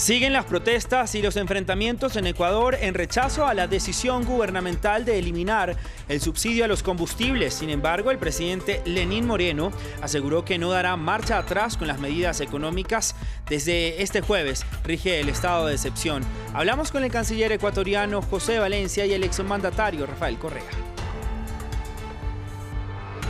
Siguen las protestas y los enfrentamientos en Ecuador en rechazo a la decisión gubernamental de eliminar el subsidio a los combustibles. Sin embargo, el presidente Lenín Moreno aseguró que no dará marcha atrás con las medidas económicas. Desde este jueves rige el estado de excepción. Hablamos con el canciller ecuatoriano José Valencia y el exmandatario Rafael Correa.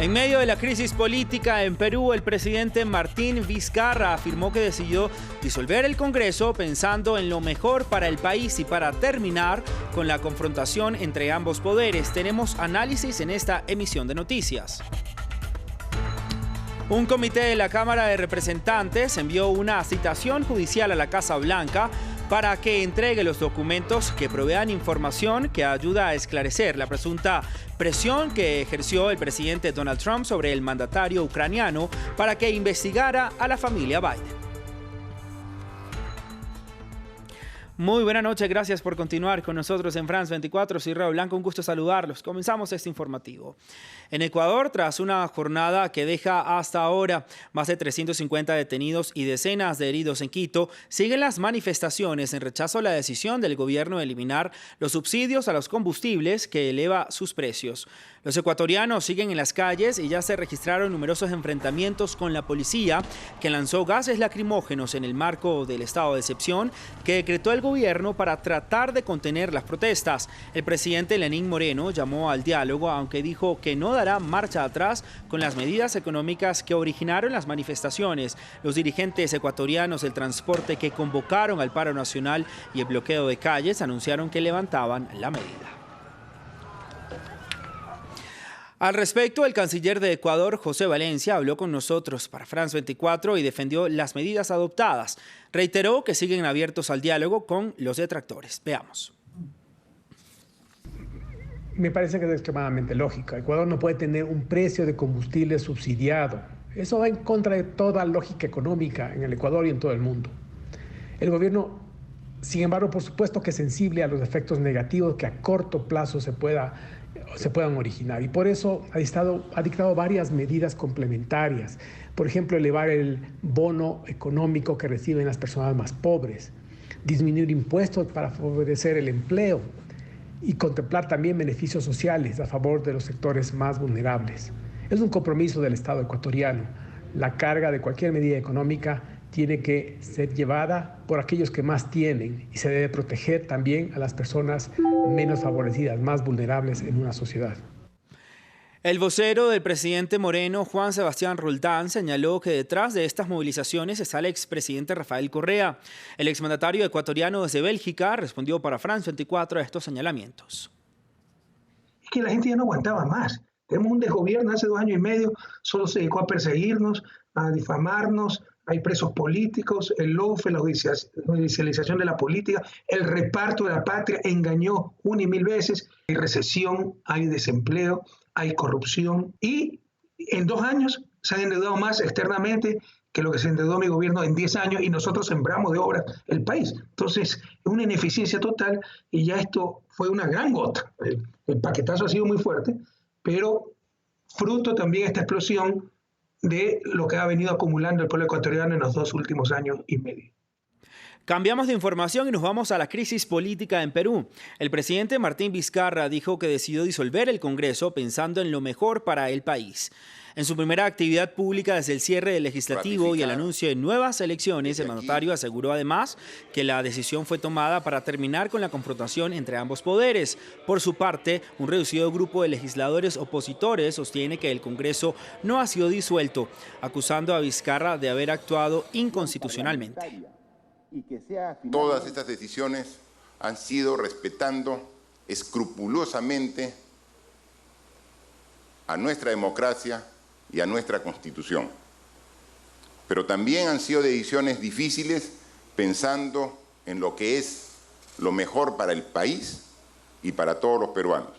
En medio de la crisis política en Perú, el presidente Martín Vizcarra afirmó que decidió disolver el Congreso pensando en lo mejor para el país y para terminar con la confrontación entre ambos poderes. Tenemos análisis en esta emisión de noticias. Un comité de la Cámara de Representantes envió una citación judicial a la Casa Blanca para que entregue los documentos que provean información que ayuda a esclarecer la presunta presión que ejerció el presidente Donald Trump sobre el mandatario ucraniano para que investigara a la familia Biden. Muy buena noche, gracias por continuar con nosotros en France 24. Soy Raúl Blanco, un gusto saludarlos. Comenzamos este informativo. En Ecuador, tras una jornada que deja hasta ahora más de 350 detenidos y decenas de heridos en Quito, siguen las manifestaciones en rechazo a la decisión del gobierno de eliminar los subsidios a los combustibles que eleva sus precios. Los ecuatorianos siguen en las calles y ya se registraron numerosos enfrentamientos con la policía, que lanzó gases lacrimógenos en el marco del estado de excepción que decretó el gobierno para tratar de contener las protestas. El presidente Lenín Moreno llamó al diálogo, aunque dijo que no dará marcha atrás con las medidas económicas que originaron las manifestaciones. Los dirigentes ecuatorianos del transporte que convocaron al paro nacional y el bloqueo de calles anunciaron que levantaban la medida. Al respecto, el canciller de Ecuador, José Valencia, habló con nosotros para France 24 y defendió las medidas adoptadas. Reiteró que siguen abiertos al diálogo con los detractores. Veamos. Me parece que es extremadamente lógica. Ecuador no puede tener un precio de combustible subsidiado. Eso va en contra de toda lógica económica en el Ecuador y en todo el mundo. El gobierno, sin embargo, por supuesto que es sensible a los efectos negativos que a corto plazo se puedan originar, y por eso ha dictado varias medidas complementarias. Por ejemplo, elevar el bono económico que reciben las personas más pobres, disminuir impuestos para favorecer el empleo y contemplar también beneficios sociales a favor de los sectores más vulnerables. Es un compromiso del Estado ecuatoriano. La carga de cualquier medida económica tiene que ser llevada por aquellos que más tienen y se debe proteger también a las personas menos favorecidas, más vulnerables en una sociedad. El vocero del presidente Moreno, Juan Sebastián Roldán, señaló que detrás de estas movilizaciones está el expresidente Rafael Correa. El exmandatario ecuatoriano desde Bélgica respondió para France 24 a estos señalamientos. Es que la gente ya no aguantaba más. Tenemos un desgobierno hace 2 años y medio, solo se dedicó a perseguirnos, a difamarnos. Hay presos políticos, el LOFE, la judicialización de la política, el reparto de la patria engañó 1 y 1000 veces. Hay recesión, hay desempleo, hay corrupción y en 2 años se han endeudado más externamente que lo que se endeudó mi gobierno en 10 años y nosotros sembramos de obras el país. Entonces, es una ineficiencia total y ya esto fue una gran gota. El paquetazo ha sido muy fuerte, pero fruto también de esta explosión de lo que ha venido acumulando el pueblo ecuatoriano en los 2 últimos años y medio. Cambiamos de información y nos vamos a la crisis política en Perú. El presidente Martín Vizcarra dijo que decidió disolver el Congreso pensando en lo mejor para el país. En su primera actividad pública desde el cierre del legislativo y el anuncio de nuevas elecciones, el mandatario aseguró además que la decisión fue tomada para terminar con la confrontación entre ambos poderes. Por su parte, un reducido grupo de legisladores opositores sostiene que el Congreso no ha sido disuelto, acusando a Vizcarra de haber actuado inconstitucionalmente. Todas estas decisiones han sido respetando escrupulosamente a nuestra democracia y a nuestra Constitución. Pero también han sido decisiones difíciles pensando en lo que es lo mejor para el país y para todos los peruanos.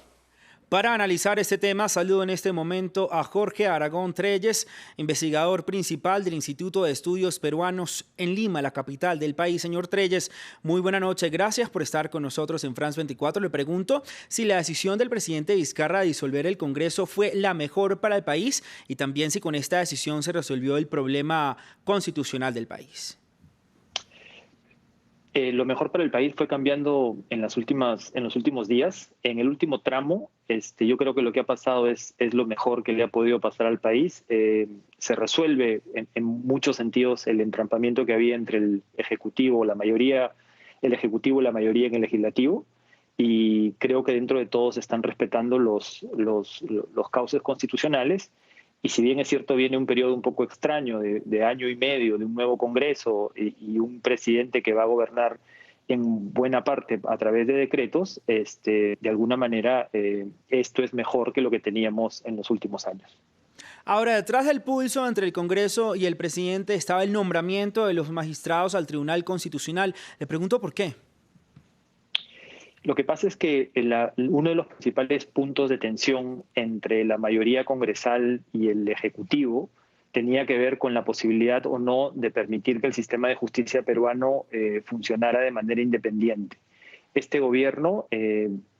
Para analizar este tema, saludo en este momento a Jorge Aragón Trelles, investigador principal del Instituto de Estudios Peruanos en Lima, la capital del país. Señor Trelles, muy buena noche. Gracias por estar con nosotros en France 24. Le pregunto si la decisión del presidente Vizcarra de disolver el Congreso fue la mejor para el país y también si con esta decisión se resolvió el problema constitucional del país. Lo mejor para el país fue cambiando en los últimos días. En el último tramo, yo creo que lo que ha pasado es lo mejor que le ha podido pasar al país. Se resuelve en muchos sentidos el entrampamiento que había entre el Ejecutivo y la mayoría en el Legislativo, y creo que dentro de todos están respetando los cauces constitucionales. Y si bien es cierto, viene un periodo un poco extraño de año y medio, de un nuevo Congreso y un presidente que va a gobernar en buena parte a través de decretos, de alguna manera esto es mejor que lo que teníamos en los últimos años. Ahora, detrás del pulso entre el Congreso y el presidente estaba el nombramiento de los magistrados al Tribunal Constitucional. Le pregunto por qué. Lo que pasa es que uno de los principales puntos de tensión entre la mayoría congresal y el Ejecutivo tenía que ver con la posibilidad o no de permitir que el sistema de justicia peruano funcionara de manera independiente. Este gobierno,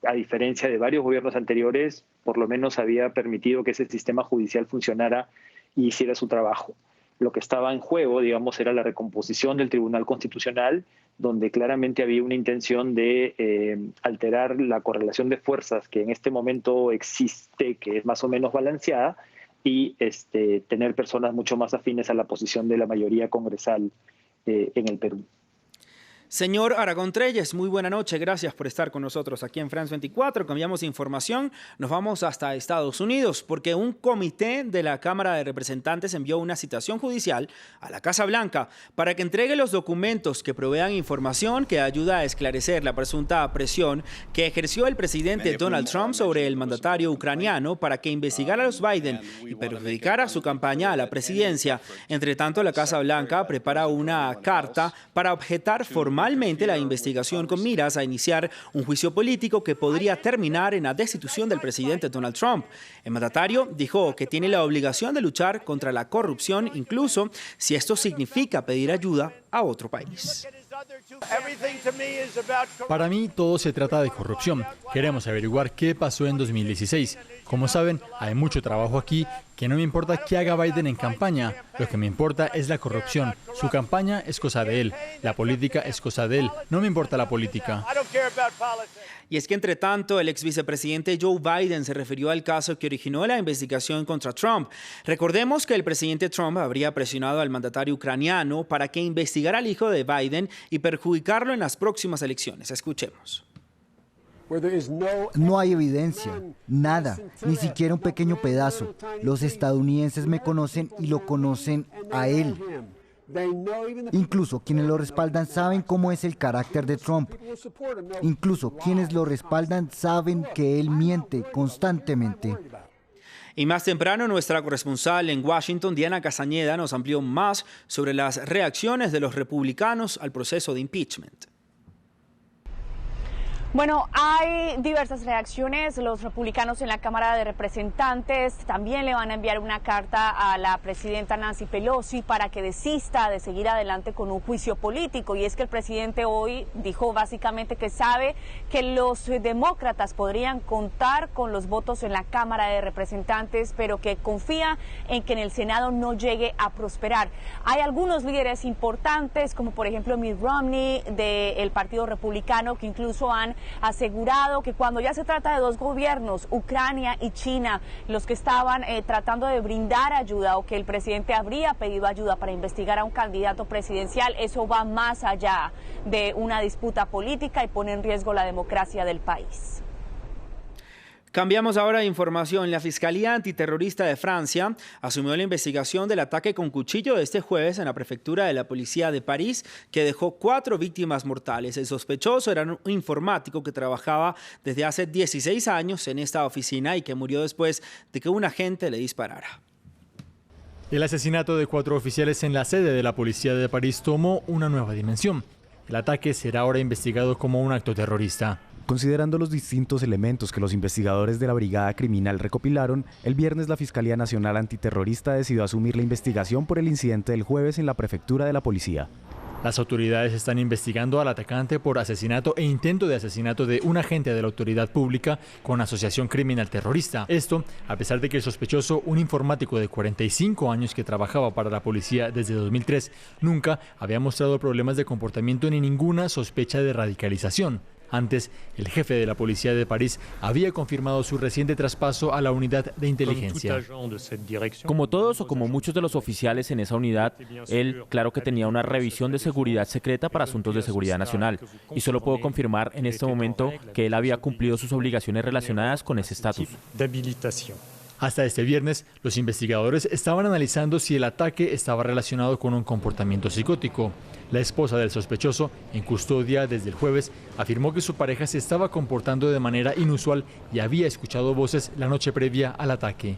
a diferencia de varios gobiernos anteriores, por lo menos había permitido que ese sistema judicial funcionara y hiciera su trabajo. Lo que estaba en juego, digamos, era la recomposición del Tribunal Constitucional, donde claramente había una intención de alterar la correlación de fuerzas que en este momento existe, que es más o menos balanceada, y tener personas mucho más afines a la posición de la mayoría congresal en el Perú. Señor Aragón Trelles, muy buena noche. Gracias por estar con nosotros aquí en France 24. Cambiamos de información. Nos vamos hasta Estados Unidos porque un comité de la Cámara de Representantes envió una citación judicial a la Casa Blanca para que entregue los documentos que provean información que ayuda a esclarecer la presunta presión que ejerció el presidente Donald Trump sobre el mandatario ucraniano para que investigara a los Biden y perjudicara su campaña a la presidencia. Entre tanto, la Casa Blanca prepara una carta para objetar formalmente la investigación con miras a iniciar un juicio político que podría terminar en la destitución del presidente Donald Trump. El mandatario dijo que tiene la obligación de luchar contra la corrupción, incluso si esto significa pedir ayuda a otro país. Para mí todo se trata de corrupción. Queremos averiguar qué pasó en 2016. Como saben, hay mucho trabajo aquí, que no me importa qué haga Biden en campaña. Lo que me importa es la corrupción. Su campaña es cosa de él. La política es cosa de él. No me importa la política. Y es que, entre tanto, el ex vicepresidente Joe Biden se refirió al caso que originó la investigación contra Trump. Recordemos que el presidente Trump habría presionado al mandatario ucraniano para que investigara al hijo de Biden y perjudicarlo en las próximas elecciones. Escuchemos. No hay evidencia, nada, ni siquiera un pequeño pedazo. Los estadounidenses me conocen y lo conocen a él. Incluso quienes lo respaldan saben cómo es el carácter de Trump. Incluso quienes lo respaldan saben que él miente constantemente. Y más temprano, nuestra corresponsal en Washington, Diana Castañeda, nos amplió más sobre las reacciones de los republicanos al proceso de impeachment. Bueno, hay diversas reacciones. Los republicanos en la Cámara de Representantes también le van a enviar una carta a la presidenta Nancy Pelosi para que desista de seguir adelante con un juicio político. Y es que el presidente hoy dijo básicamente que sabe que los demócratas podrían contar con los votos en la Cámara de Representantes, pero que confía en que en el Senado no llegue a prosperar. Hay algunos líderes importantes, como por ejemplo Mitt Romney del Partido Republicano, que incluso han asegurado que cuando ya se trata de dos gobiernos, Ucrania y China, los que estaban tratando de brindar ayuda o que el presidente habría pedido ayuda para investigar a un candidato presidencial, eso va más allá de una disputa política y pone en riesgo la democracia del país. Cambiamos ahora de información. La Fiscalía Antiterrorista de Francia asumió la investigación del ataque con cuchillo de este jueves en la prefectura de la policía de París, que dejó 4 víctimas mortales. El sospechoso era un informático que trabajaba desde hace 16 años en esta oficina y que murió después de que un agente le disparara. El asesinato de 4 oficiales en la sede de la policía de París tomó una nueva dimensión. El ataque será ahora investigado como un acto terrorista. Considerando los distintos elementos que los investigadores de la Brigada Criminal recopilaron, el viernes la Fiscalía Nacional Antiterrorista decidió asumir la investigación por el incidente del jueves en la prefectura de la policía. Las autoridades están investigando al atacante por asesinato e intento de asesinato de un agente de la autoridad pública con asociación criminal terrorista. Esto, a pesar de que el sospechoso, un informático de 45 años que trabajaba para la policía desde 2003, nunca había mostrado problemas de comportamiento ni ninguna sospecha de radicalización. Antes, el jefe de la policía de París había confirmado su reciente traspaso a la unidad de inteligencia. Como todos o como muchos de los oficiales en esa unidad, él, claro que tenía una revisión de seguridad secreta para asuntos de seguridad nacional. Y solo puedo confirmar en este momento que él había cumplido sus obligaciones relacionadas con ese estatus. Hasta este viernes, los investigadores estaban analizando si el ataque estaba relacionado con un comportamiento psicótico. La esposa del sospechoso, en custodia desde el jueves, afirmó que su pareja se estaba comportando de manera inusual y había escuchado voces la noche previa al ataque.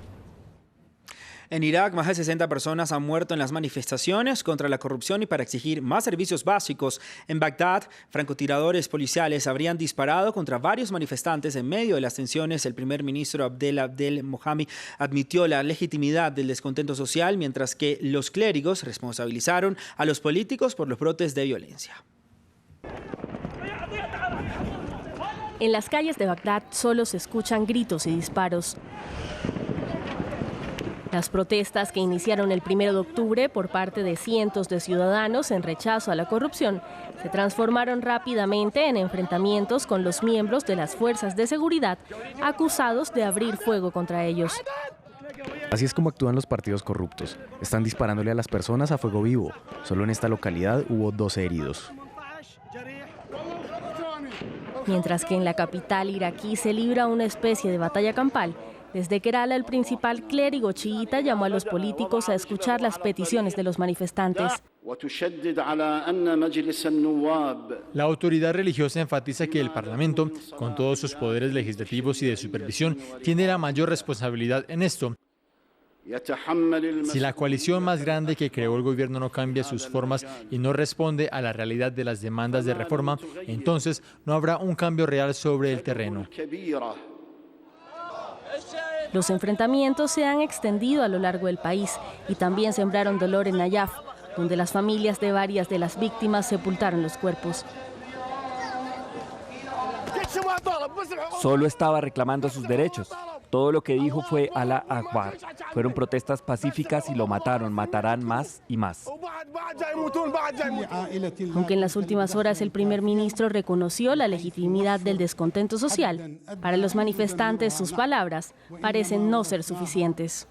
En Irak, más de 60 personas han muerto en las manifestaciones contra la corrupción y para exigir más servicios básicos. En Bagdad, francotiradores policiales habrían disparado contra varios manifestantes en medio de las tensiones. El primer ministro Abdel Mohamed admitió la legitimidad del descontento social, mientras que los clérigos responsabilizaron a los políticos por los brotes de violencia. En las calles de Bagdad solo se escuchan gritos y disparos. Las protestas que iniciaron el 1 de octubre por parte de cientos de ciudadanos en rechazo a la corrupción se transformaron rápidamente en enfrentamientos con los miembros de las fuerzas de seguridad acusados de abrir fuego contra ellos. Así es como actúan los partidos corruptos. Están disparándole a las personas a fuego vivo. Solo en esta localidad hubo 12 heridos. Mientras que en la capital iraquí se libra una especie de batalla campal, desde Kerala, el principal clérigo chiita llamó a los políticos a escuchar las peticiones de los manifestantes. La autoridad religiosa enfatiza que el Parlamento, con todos sus poderes legislativos y de supervisión, tiene la mayor responsabilidad en esto. Si la coalición más grande que creó el gobierno no cambia sus formas y no responde a la realidad de las demandas de reforma, entonces no habrá un cambio real sobre el terreno. Los enfrentamientos se han extendido a lo largo del país y también sembraron dolor en Nayaf, donde las familias de varias de las víctimas sepultaron los cuerpos. Solo estaba reclamando sus derechos. Todo lo que dijo fue Alá Akbar. Fueron protestas pacíficas y lo mataron. Matarán más y más. Aunque en las últimas horas el primer ministro reconoció la legitimidad del descontento social, para los manifestantes sus palabras parecen no ser suficientes.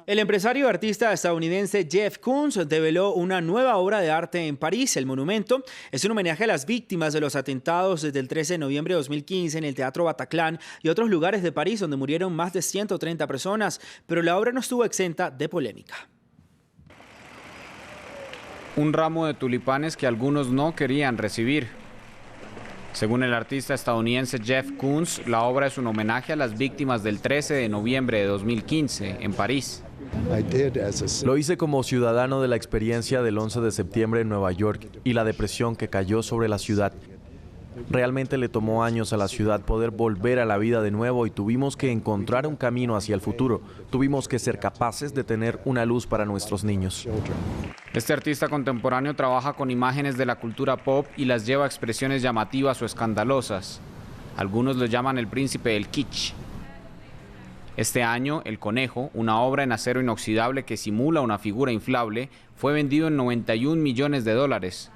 El empresario y artista estadounidense Jeff Koons develó una nueva obra de arte en París. El monumento es un homenaje a las víctimas de los atentados desde el 13 de noviembre de 2015 en el Teatro Bataclan y otros lugares de París donde murieron más de 130 personas, pero la obra no estuvo exenta de polémica. Un ramo de tulipanes que algunos no querían recibir. Según el artista estadounidense Jeff Koons, la obra es un homenaje a las víctimas del 13 de noviembre de 2015 en París. Lo hice como ciudadano de la experiencia del 11 de septiembre en Nueva York y la depresión que cayó sobre la ciudad. Realmente le tomó años a la ciudad poder volver a la vida de nuevo y tuvimos que encontrar un camino hacia el futuro. Tuvimos que ser capaces de tener una luz para nuestros niños. Este artista contemporáneo trabaja con imágenes de la cultura pop y las lleva a expresiones llamativas o escandalosas. Algunos lo llaman el príncipe del kitsch. Este año, El Conejo, una obra en acero inoxidable que simula una figura inflable, fue vendido en $91 millones.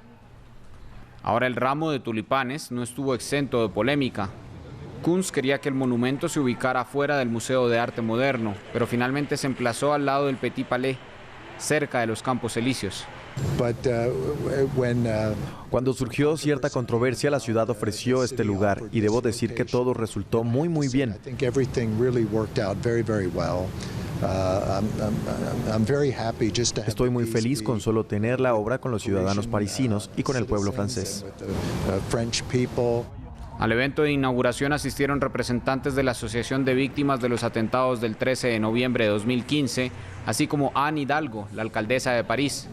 Ahora el ramo de tulipanes no estuvo exento de polémica. Koons quería que el monumento se ubicara fuera del Museo de Arte Moderno, pero finalmente se emplazó al lado del Petit Palais, cerca de los Campos Elíseos. Cuando surgió cierta controversia, la ciudad ofreció este lugar y debo decir que todo resultó muy bien. Estoy muy feliz con solo tener la obra con los ciudadanos parisinos y con el pueblo francés. Al evento de inauguración asistieron representantes de la Asociación de Víctimas de los Atentados del 13 de noviembre de 2015, así como Anne Hidalgo, la alcaldesa de París.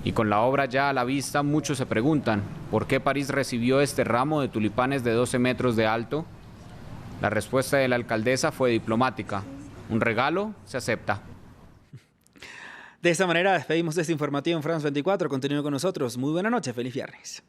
Y con la obra ya a la vista, muchos se preguntan, ¿por qué París recibió este ramo de tulipanes de 12 metros de alto? La respuesta de la alcaldesa fue diplomática. Un regalo se acepta. De esta manera despedimos este informativo en France 24. Continúe con nosotros. Muy buena noche. Feliz viernes.